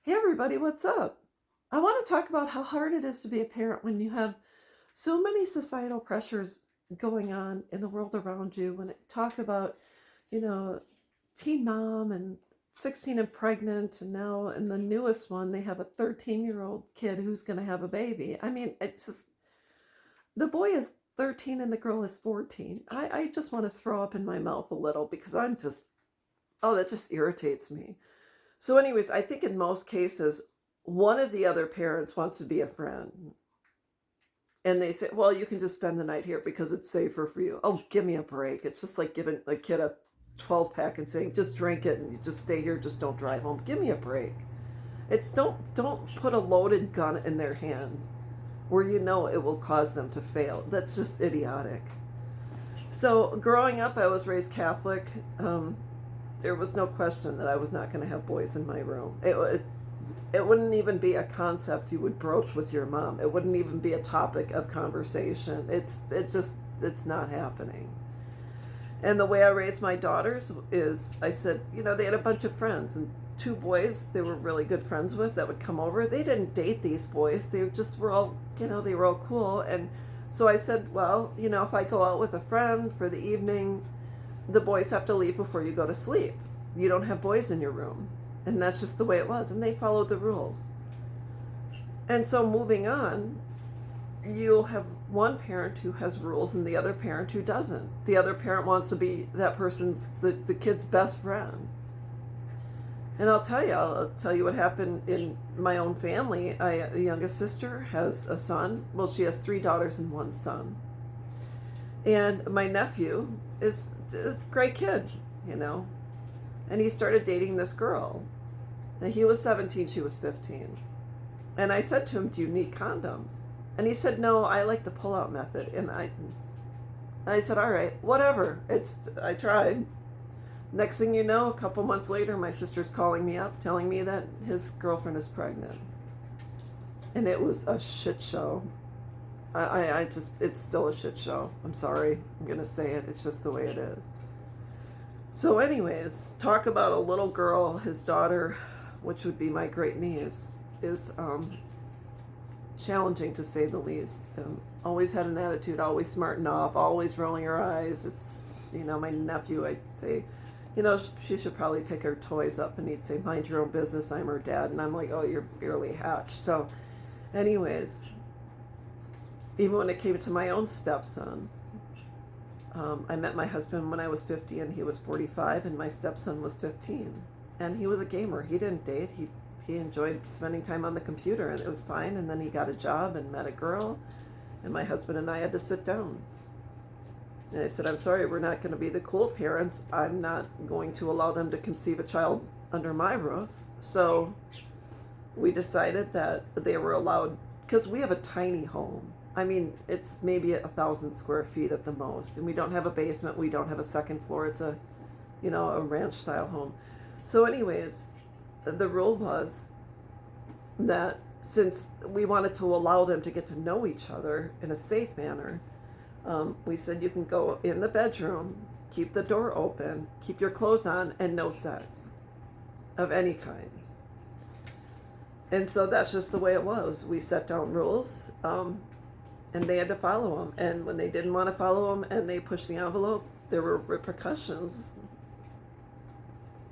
Hey everybody, what's up? I want to talk about how hard it is to be a parent when you have so many societal pressures going on in the world around you. When it talk about, you know, teen mom and 16 and pregnant, and now in the newest one they have a 13-year-old kid who's going to have a baby. I mean, it's just the boy is 13 and the girl is 14. I just want to throw up in my mouth a little because that just irritates me. So, anyways, I think in most cases, one of the other parents wants to be a friend. And they say, well, you can just spend the night here because it's safer for you. Oh, give me a break. It's just like giving a kid a 12 pack and saying, just drink it and you just stay here, just don't drive home. Give me a break. It's don't put a loaded gun in their hand where you know it will cause them to fail. That's just idiotic. So, growing up, I was raised Catholic. There was no question that I was not going to have boys in my room. It wouldn't even be a concept you would broach with your mom. It wouldn't even be a topic of conversation. It's not happening. And the way I raised my daughters is I said, they had a bunch of friends and two boys they were really good friends with that would come over. They didn't date these boys. They just were all, they were all cool. And so I said, well, if I go out with a friend for the evening, the boys have to leave before you go to sleep. You don't have boys in your room. And that's just the way it was. And they followed the rules. And so moving on, you'll have one parent who has rules and the other parent who doesn't. The other parent wants to be that person's, the kid's best friend. And I'll tell you what happened in my own family. A youngest sister has a son. Well, she has 3 daughters and 1 son. And my nephew is a great kid, And he started dating this girl. And he was 17, she was 15. And I said to him, do you need condoms? And he said, no, I like the pull-out method. And I said, all right, whatever. I tried. Next thing you know, a couple months later, my sister's calling me up, telling me that his girlfriend is pregnant. And it was a shit show. It's still a shit show. I'm sorry. I'm going to say it. It's just the way it is. So anyways, talk about a little girl, his daughter, which would be my great niece, is challenging to say the least. Always had an attitude, always smarting off, always rolling her eyes. It's, my nephew, I'd say, she should probably pick her toys up, and he'd say, mind your own business, I'm her dad. And I'm like, oh, you're barely hatched. So anyways, even when it came to my own stepson, I met my husband when I was 50 and he was 45, and my stepson was 15. And he was a gamer. He didn't date. He enjoyed spending time on the computer, and it was fine. And then he got a job and met a girl, and my husband and I had to sit down. And I said, I'm sorry, we're not going to be the cool parents. I'm not going to allow them to conceive a child under my roof. So we decided that they were allowed, because we have a tiny home. I mean, it's maybe 1,000 square feet at the most. And we don't have a basement. We don't have a second floor. It's a ranch style home. So anyways, the rule was that since we wanted to allow them to get to know each other in a safe manner, we said you can go in the bedroom, keep the door open, keep your clothes on, and no sex of any kind. And so that's just the way it was. We set down rules, and they had to follow them. And when they didn't want to follow them and they pushed the envelope, there were repercussions.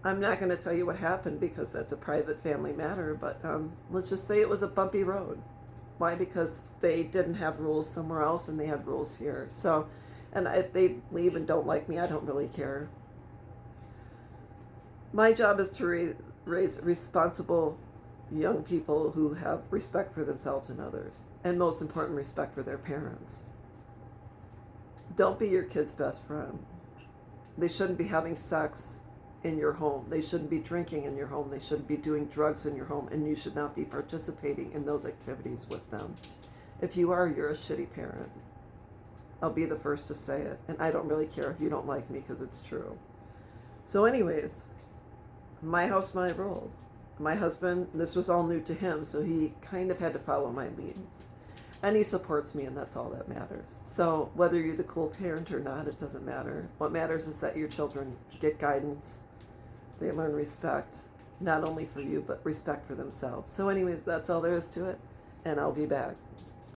I'm not going to tell you what happened because that's a private family matter, but let's just say it was a bumpy road. Why? Because they didn't have rules somewhere else and they had rules here. So, and if they leave and don't like me, I don't really care. My job is to raise responsible young people who have respect for themselves and others, and most important, respect for their parents. Don't be your kid's best friend. They shouldn't be having sex in your home. They shouldn't be drinking in your home. They shouldn't be doing drugs in your home, and you should not be participating in those activities with them. If you are, you're a shitty parent. I'll be the first to say it, and I don't really care if you don't like me because it's true. So anyways, my house, my rules. My husband, this was all new to him, so he kind of had to follow my lead. And he supports me, and that's all that matters. So whether you're the cool parent or not, it doesn't matter. What matters is that your children get guidance, they learn respect, not only for you, but respect for themselves. So, anyways, that's all there is to it, and I'll be back.